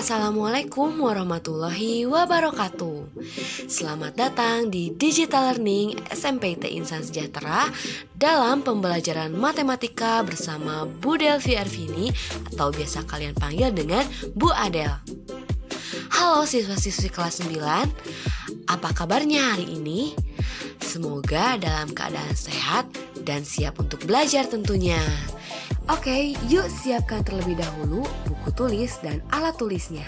Assalamualaikum warahmatullahi wabarakatuh. Selamat datang di Digital Learning SMPT Insan Sejahtera dalam pembelajaran matematika bersama Bu Delvi Arvini atau biasa kalian panggil dengan Bu Adel. Halo siswa-siswi kelas 9, apa kabarnya hari ini? Semoga dalam keadaan sehat dan siap untuk belajar tentunya. Oke, yuk siapkan terlebih dahulu buku tulis dan alat tulisnya.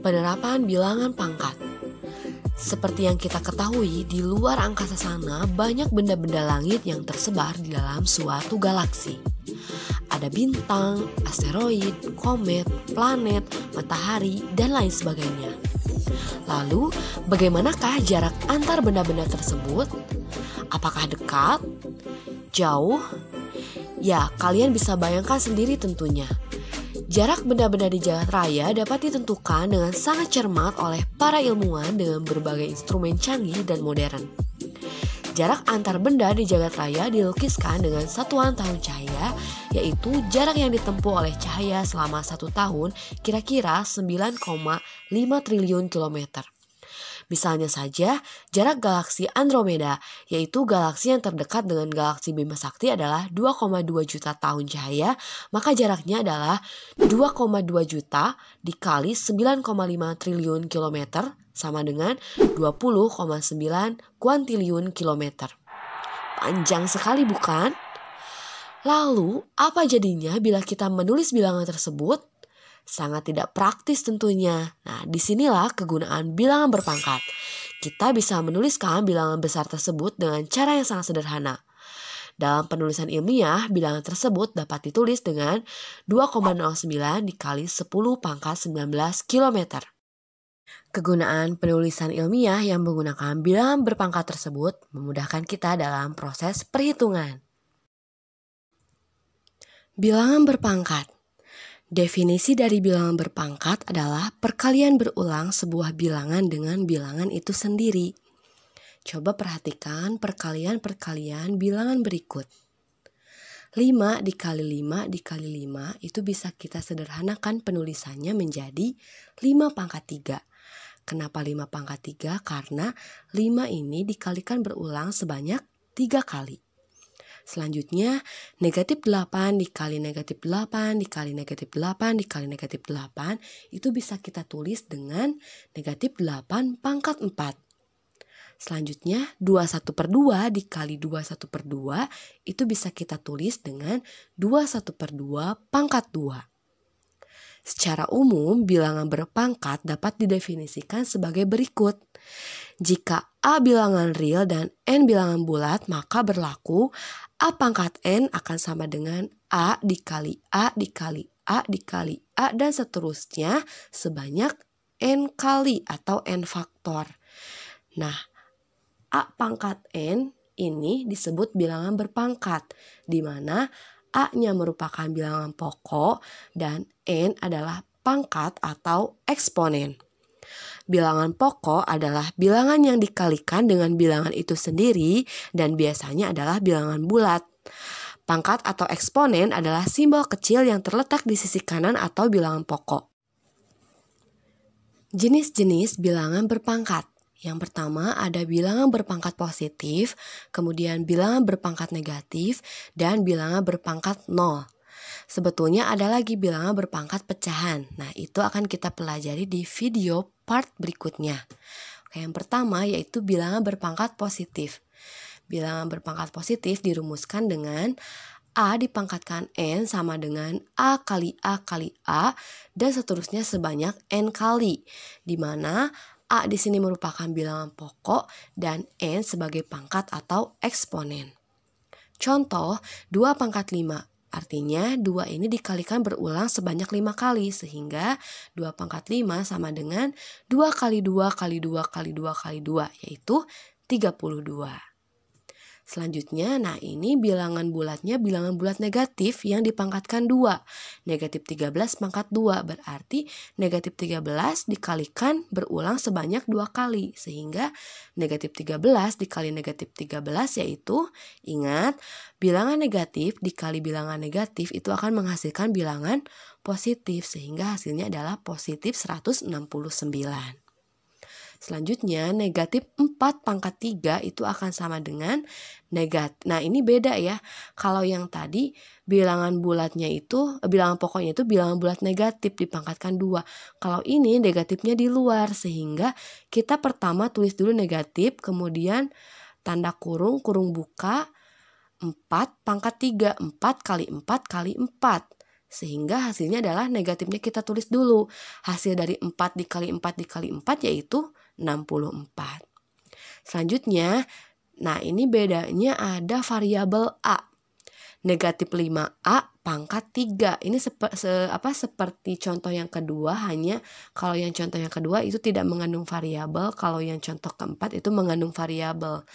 Penerapan bilangan pangkat. Seperti yang kita ketahui, di luar angkasa sana banyak benda-benda langit yang tersebar di dalam suatu galaksi. Ada bintang, asteroid, komet, planet, matahari, dan lain sebagainya. Lalu, bagaimanakah jarak antar benda-benda tersebut? Apakah dekat? Jauh? Ya, kalian bisa bayangkan sendiri tentunya. Jarak benda-benda di jagat raya dapat ditentukan dengan sangat cermat oleh para ilmuwan dengan berbagai instrumen canggih dan modern. Jarak antar benda di jagat raya dilukiskan dengan satuan tahun cahaya, yaitu jarak yang ditempuh oleh cahaya selama 1 tahun kira-kira 9,5 triliun kilometer. Misalnya saja, jarak galaksi Andromeda, yaitu galaksi yang terdekat dengan galaksi Bima Sakti adalah 2,2 juta tahun cahaya, maka jaraknya adalah 2,2 juta dikali 9,5 triliun kilometer sama dengan 20,9 kuantiliun kilometer. Panjang sekali bukan? Lalu, apa jadinya bila kita menulis bilangan tersebut? Sangat tidak praktis tentunya. Nah, disinilah kegunaan bilangan berpangkat. Kita bisa menuliskan bilangan besar tersebut dengan cara yang sangat sederhana. Dalam penulisan ilmiah, bilangan tersebut dapat ditulis dengan 2,09 dikali 10 pangkat 19 km. Kegunaan penulisan ilmiah yang menggunakan bilangan berpangkat tersebut memudahkan kita dalam proses perhitungan. Bilangan berpangkat. Definisi dari bilangan berpangkat adalah perkalian berulang sebuah bilangan dengan bilangan itu sendiri. Coba perhatikan perkalian-perkalian bilangan berikut. 5 dikali 5 dikali 5 itu bisa kita sederhanakan penulisannya menjadi 5 pangkat 3. Kenapa 5 pangkat 3? Karena 5 ini dikalikan berulang sebanyak 3 kali. Selanjutnya, negatif 8 dikali negatif 8 dikali negatif 8 dikali negatif 8 itu bisa kita tulis dengan negatif 8 pangkat 4. Selanjutnya, 21/2 dikali 21/2 itu bisa kita tulis dengan 21/2 pangkat 2. Secara umum, bilangan berpangkat dapat didefinisikan sebagai berikut. Jika A bilangan real dan N bilangan bulat, maka berlaku A pangkat N akan sama dengan A dikali A dikali A dikali A dan seterusnya sebanyak N kali atau N faktor. Nah, A pangkat N ini disebut bilangan berpangkat, di mana A-nya merupakan bilangan pokok dan N adalah pangkat atau eksponen. Bilangan pokok adalah bilangan yang dikalikan dengan bilangan itu sendiri dan biasanya adalah bilangan bulat. Pangkat atau eksponen adalah simbol kecil yang terletak di sisi kanan atau bilangan pokok. Jenis-jenis bilangan berpangkat. Yang pertama ada bilangan berpangkat positif, kemudian bilangan berpangkat negatif, dan bilangan berpangkat 0. Sebetulnya ada lagi bilangan berpangkat pecahan. Nah, itu akan kita pelajari di video part berikutnya. Oke, yang pertama yaitu bilangan berpangkat positif. Bilangan berpangkat positif dirumuskan dengan A dipangkatkan N sama dengan A kali A kali A dan seterusnya sebanyak N kali, di mana A di sini merupakan bilangan pokok dan N sebagai pangkat atau eksponen. Contoh, 2 pangkat 5. Artinya 2 ini dikalikan berulang sebanyak 5 kali sehingga 2 pangkat 5 sama dengan 2 kali 2 kali 2 kali 2 kali 2 yaitu 32. Selanjutnya, nah ini bilangan bulatnya bilangan bulat negatif yang dipangkatkan 2. Negatif 13 pangkat 2, berarti negatif 13 dikalikan berulang sebanyak 2 kali. Sehingga negatif 13 dikali negatif 13 yaitu, ingat, bilangan negatif dikali bilangan negatif itu akan menghasilkan bilangan positif. Sehingga hasilnya adalah positif 169. Selanjutnya, negatif 4 pangkat 3 itu akan sama dengan negatif. Nah, ini beda ya. Kalau yang tadi bilangan bulatnya itu, bilangan pokoknya itu bilangan bulat negatif dipangkatkan 2. Kalau ini negatifnya di luar, sehingga kita pertama tulis dulu negatif, kemudian tanda kurung, kurung buka, 4 pangkat 3. 4 kali 4 kali 4. Sehingga hasilnya adalah negatifnya kita tulis dulu. Hasil dari 4 dikali 4 dikali 4 yaitu 64. Selanjutnya, nah ini bedanya ada variabel A. Negatif 5A pangkat 3. Ini seperti contoh yang kedua, hanya kalau yang contoh yang kedua itu tidak mengandung variabel, kalau yang contoh keempat itu mengandung variabel.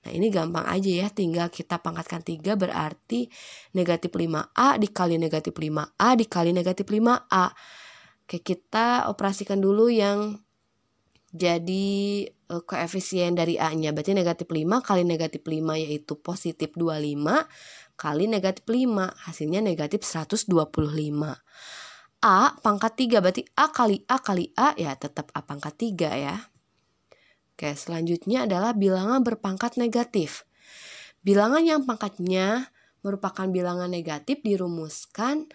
Nah ini gampang aja ya, tinggal kita pangkatkan 3 berarti negatif 5A dikali negatif 5A dikali negatif 5A. Oke, kita operasikan dulu yang jadi koefisien dari A-nya. Berarti negatif 5 kali negatif 5 yaitu positif 25 kali negatif 5. Hasilnya negatif 125. A pangkat 3 berarti A kali A kali A ya tetap A pangkat 3 ya. Oke, selanjutnya adalah bilangan berpangkat negatif. Bilangan yang pangkatnya merupakan bilangan negatif dirumuskan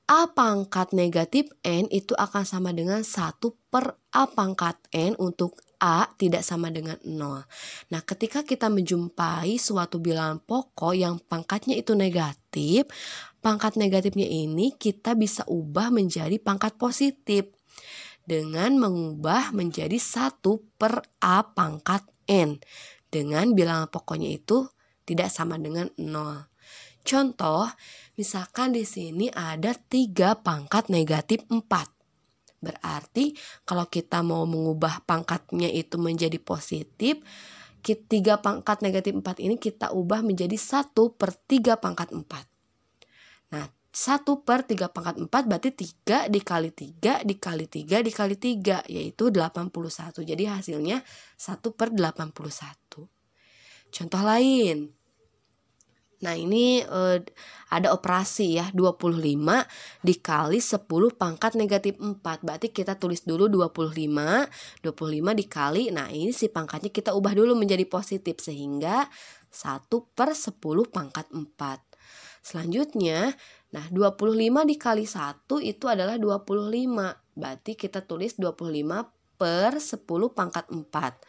A pangkat negatif N itu akan sama dengan 1 per A pangkat N untuk A tidak sama dengan 0. Nah, ketika kita menjumpai suatu bilangan pokok yang pangkatnya itu negatif, pangkat negatifnya ini kita bisa ubah menjadi pangkat positif dengan mengubah menjadi 1 per A pangkat N dengan bilangan pokoknya itu tidak sama dengan 0. Contoh, misalkan di sini ada 3 pangkat negatif 4. Berarti kalau kita mau mengubah pangkatnya itu menjadi positif, 3 pangkat negatif 4 ini kita ubah menjadi 1 per 3 pangkat 4. Nah, 1 per 3 pangkat 4 berarti 3 dikali 3 dikali 3 dikali 3 yaitu 81. Jadi hasilnya 1 per 81. Contoh lain. Nah ini ada operasi ya, 25 dikali 10 pangkat negatif 4. Berarti kita tulis dulu 25 dikali, nah ini si pangkatnya kita ubah dulu menjadi positif sehingga 1 per 10 pangkat 4. Selanjutnya, nah 25 dikali 1 itu adalah 25. Berarti kita tulis 25 per 10 pangkat 4.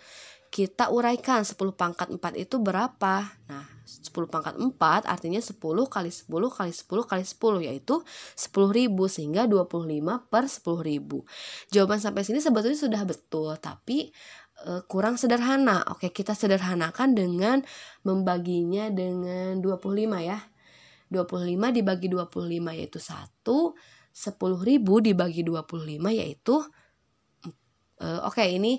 Kita uraikan 10 pangkat 4 itu berapa? Nah, 10 pangkat 4 artinya 10 kali 10 kali 10 kali 10 yaitu 10.000 sehingga 25 per 10.000. Jawaban sampai sini sebetulnya sudah betul tapi kurang sederhana. Oke, kita sederhanakan dengan membaginya dengan 25 ya. 25 dibagi 25 yaitu 1. 10.000 dibagi 25 yaitu oke, ini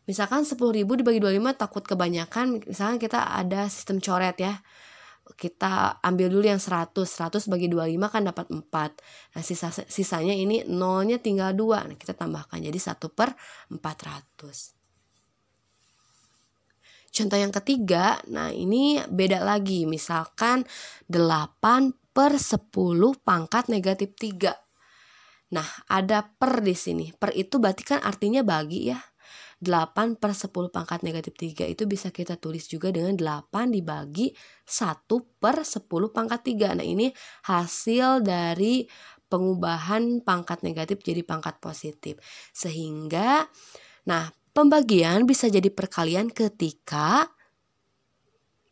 misalkan 10.000 dibagi 25 takut kebanyakan, misalkan kita ada sistem coret ya. Kita ambil dulu yang 100 bagi 25 kan dapat 4. Nah sisanya ini nolnya tinggal 2. Nah kita tambahkan jadi 1 per 400. Contoh yang ketiga, nah ini beda lagi. Misalkan 8 per 10 pangkat negatif 3. Nah ada per di sini. Per itu berarti kan artinya bagi ya. 8 per 10 pangkat negatif 3 itu bisa kita tulis juga dengan 8 dibagi 1 per 10 pangkat 3. Nah ini hasil dari pengubahan pangkat negatif jadi pangkat positif. Sehingga, nah pembagian bisa jadi perkalian ketika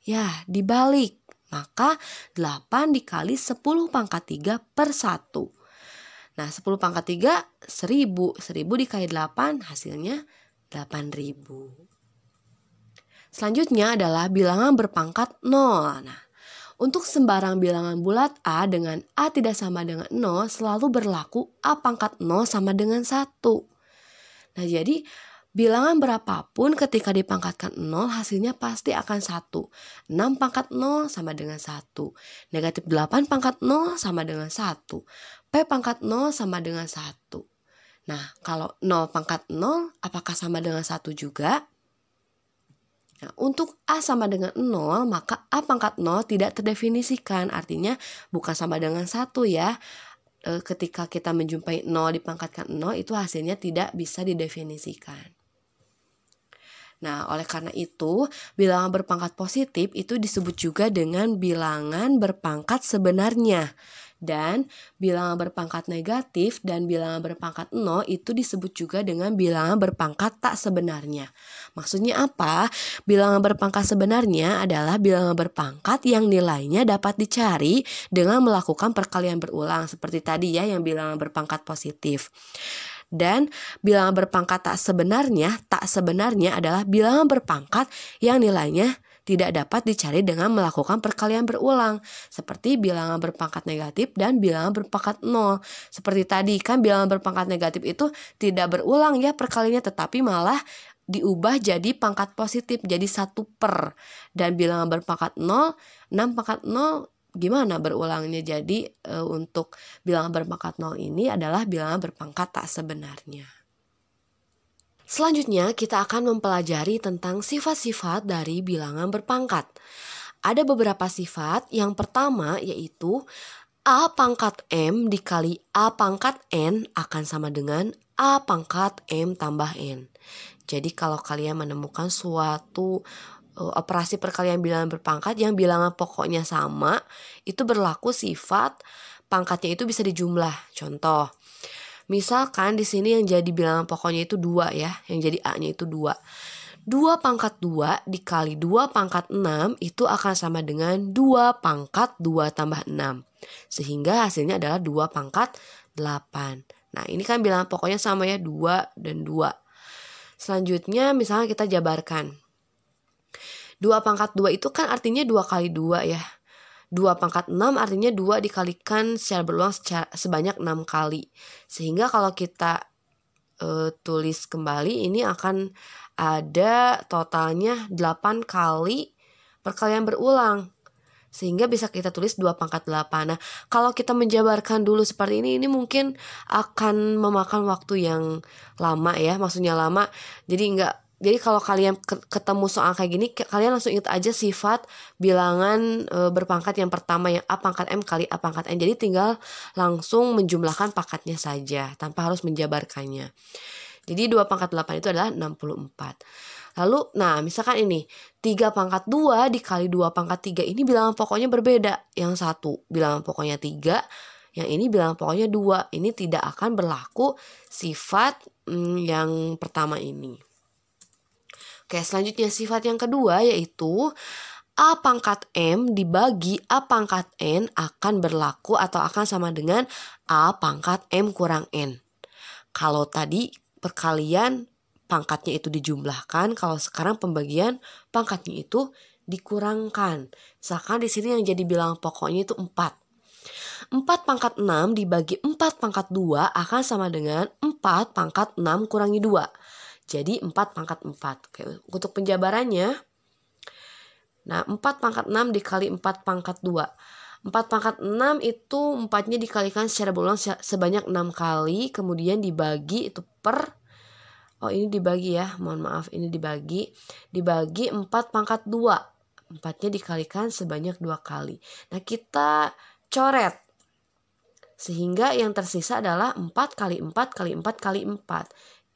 ya dibalik. Maka 8 dikali 10 pangkat 3 per 1. Nah 10 pangkat 3 1000. 1000 dikali 8 hasilnya 8.000. Selanjutnya adalah bilangan berpangkat 0. Nah, untuk sembarang bilangan bulat A dengan A tidak sama dengan 0 selalu berlaku A pangkat 0 sama dengan 1. Nah, jadi Bilangan berapapun ketika dipangkatkan 0 hasilnya pasti akan 1. 6 pangkat 0 sama dengan 1. Negatif 8 pangkat 0 sama dengan 1. P pangkat 0 sama dengan 1. Nah, kalau 0 pangkat 0 apakah sama dengan 1 juga? Nah, untuk A sama dengan 0, maka A pangkat 0 tidak terdefinisikan. Artinya bukan sama dengan 1 ya. Ketika kita menjumpai 0 dipangkatkan 0, itu hasilnya tidak bisa didefinisikan. Nah, oleh karena itu, bilangan berpangkat positif itu disebut juga dengan bilangan berpangkat sebenarnya. Dan bilangan berpangkat negatif dan bilangan berpangkat 0 itu disebut juga dengan bilangan berpangkat tak sebenarnya. Maksudnya apa? Bilangan berpangkat sebenarnya adalah bilangan berpangkat yang nilainya dapat dicari dengan melakukan perkalian berulang seperti tadi ya yang bilangan berpangkat positif. Dan bilangan berpangkat tak sebenarnya adalah bilangan berpangkat yang nilainya tidak dapat dicari dengan melakukan perkalian berulang, seperti bilangan berpangkat negatif dan bilangan berpangkat 0. Seperti tadi kan bilangan berpangkat negatif itu tidak berulang ya perkaliannya, tetapi malah diubah jadi pangkat positif, jadi 1 per. Dan bilangan berpangkat 0, 6 pangkat 0 gimana berulangnya? Jadi untuk bilangan berpangkat 0 ini adalah bilangan berpangkat tak sebenarnya. Selanjutnya kita akan mempelajari tentang sifat-sifat dari bilangan berpangkat. Ada beberapa sifat. Yang pertama yaitu A pangkat M dikali A pangkat N akan sama dengan A pangkat M tambah N. Jadi kalau kalian menemukan suatu operasi perkalian bilangan berpangkat yang bilangan pokoknya sama, itu berlaku sifat pangkatnya itu bisa dijumlah. Contoh, misalkan di sini yang jadi bilangan pokoknya itu 2 ya, yang jadi A-nya itu 2. 2 pangkat 2 dikali 2 pangkat 6 itu akan sama dengan 2 pangkat 2 tambah 6. Sehingga hasilnya adalah 2 pangkat 8. Nah, ini kan bilangan pokoknya sama ya, 2 dan 2. Selanjutnya misalnya kita jabarkan. 2 pangkat 2 itu kan artinya 2 kali 2 ya. 2 pangkat 6 artinya 2 dikalikan secara berulang sebanyak 6 kali. Sehingga kalau kita tulis kembali ini akan ada totalnya 8 kali perkalian berulang. Sehingga bisa kita tulis 2 pangkat 8. Nah, kalau kita menjabarkan dulu seperti ini mungkin akan memakan waktu yang lama ya. Maksudnya lama, jadi kalau kalian ketemu soal kayak gini, kalian langsung ingat aja sifat bilangan berpangkat yang pertama yang A pangkat M kali A pangkat N. Jadi tinggal langsung menjumlahkan pangkatnya saja tanpa harus menjabarkannya. Jadi 2 pangkat 8 itu adalah 64. Lalu, nah misalkan ini 3 pangkat 2 dikali 2 pangkat 3. Ini bilangan pokoknya berbeda. Yang satu bilangan pokoknya 3, yang ini bilangan pokoknya 2. Ini tidak akan berlaku sifat yang pertama ini. Oke, selanjutnya sifat yang kedua yaitu A pangkat M dibagi A pangkat N akan berlaku atau akan sama dengan A pangkat M kurang N. Kalau tadi perkalian pangkatnya itu dijumlahkan, kalau sekarang pembagian pangkatnya itu dikurangkan. Misalkan di sini yang jadi bilangan pokoknya itu 4. 4 pangkat 6 dibagi 4 pangkat 2 akan sama dengan 4 pangkat 6 kurangi 2. Jadi 4 pangkat 4. Oke, untuk penjabarannya, nah 4 pangkat 6 dikali 4 pangkat 2. 4 pangkat 6 itu 4-nya dikalikan secara berulang sebanyak 6 kali. Kemudian dibagi itu per, ini dibagi ya, mohon maaf, ini dibagi 4 pangkat 2. 4-nya dikalikan sebanyak 2 kali. Nah, kita coret. Sehingga yang tersisa adalah 4 kali 4 kali 4 kali 4.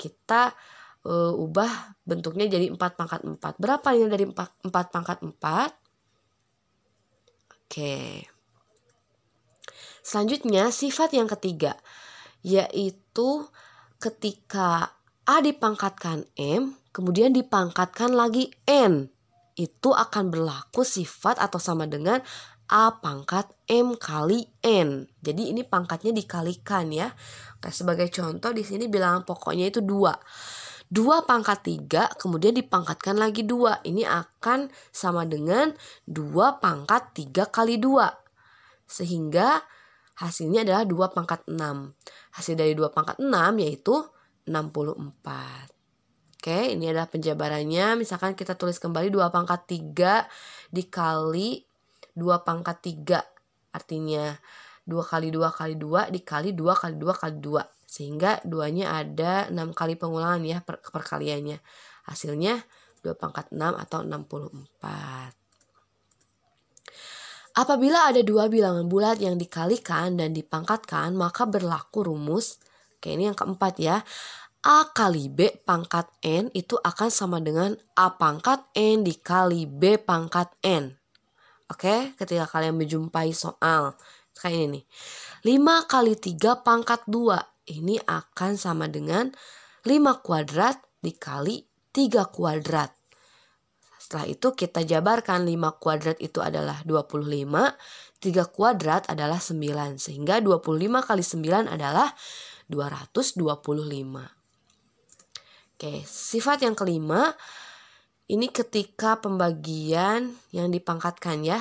Kita ubah bentuknya jadi 4 pangkat 4. Berapa ini dari 4 pangkat 4? Oke. Selanjutnya sifat yang ketiga, yaitu ketika A dipangkatkan M, kemudian dipangkatkan lagi N, itu akan berlaku sifat atau sama dengan A pangkat M kali N. Jadi ini pangkatnya dikalikan ya. Oke, sebagai contoh di sini bilangan pokoknya itu 2. 2 pangkat 3 kemudian dipangkatkan lagi 2. Ini akan sama dengan 2 pangkat 3 kali 2. Sehingga hasilnya adalah 2 pangkat 6. Hasil dari 2 pangkat 6 yaitu 64. Oke, ini adalah penjabarannya. Misalkan kita tulis kembali 2 pangkat 3 dikali 2 pangkat 3. Artinya 2 kali 2 kali 2 dikali 2 kali 2 kali 2. Sehingga 2-nya ada 6 kali pengulangan ya perkaliannya. Hasilnya 2 pangkat 6 atau 64. Apabila ada 2 bilangan bulat yang dikalikan dan dipangkatkan, maka berlaku rumus. Oke, ini yang keempat ya. A kali B pangkat N itu akan sama dengan A pangkat N dikali B pangkat N. Oke, ketika kalian menjumpai soal kayak ini nih. 5 kali 3 pangkat 2 ini akan sama dengan 5 kuadrat dikali 3 kuadrat. Setelah itu kita jabarkan 5 kuadrat itu adalah 25, 3 kuadrat adalah 9. Sehingga 25 kali 9 adalah 225. Oke, sifat yang kelima, ini ketika pembagian yang dipangkatkan ya.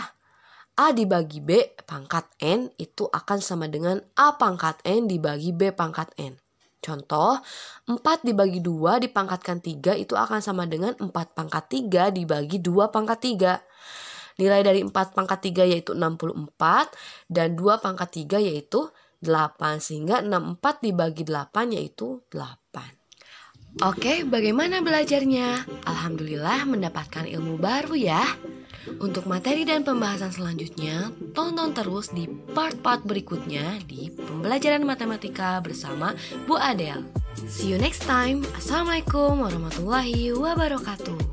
A dibagi B pangkat N itu akan sama dengan A pangkat N dibagi B pangkat N. Contoh, 4 dibagi 2 dipangkatkan 3 itu akan sama dengan 4 pangkat 3 dibagi 2 pangkat 3. Nilai dari 4 pangkat 3 yaitu 64 dan 2 pangkat 3 yaitu 8. Sehingga 64 dibagi 8 yaitu 8. Oke, bagaimana belajarnya? Alhamdulillah mendapatkan ilmu baru ya. Untuk materi dan pembahasan selanjutnya, tonton terus di part-part berikutnya di pembelajaran matematika bersama Bu Adel. See you next time. Assalamualaikum warahmatullahi wabarakatuh.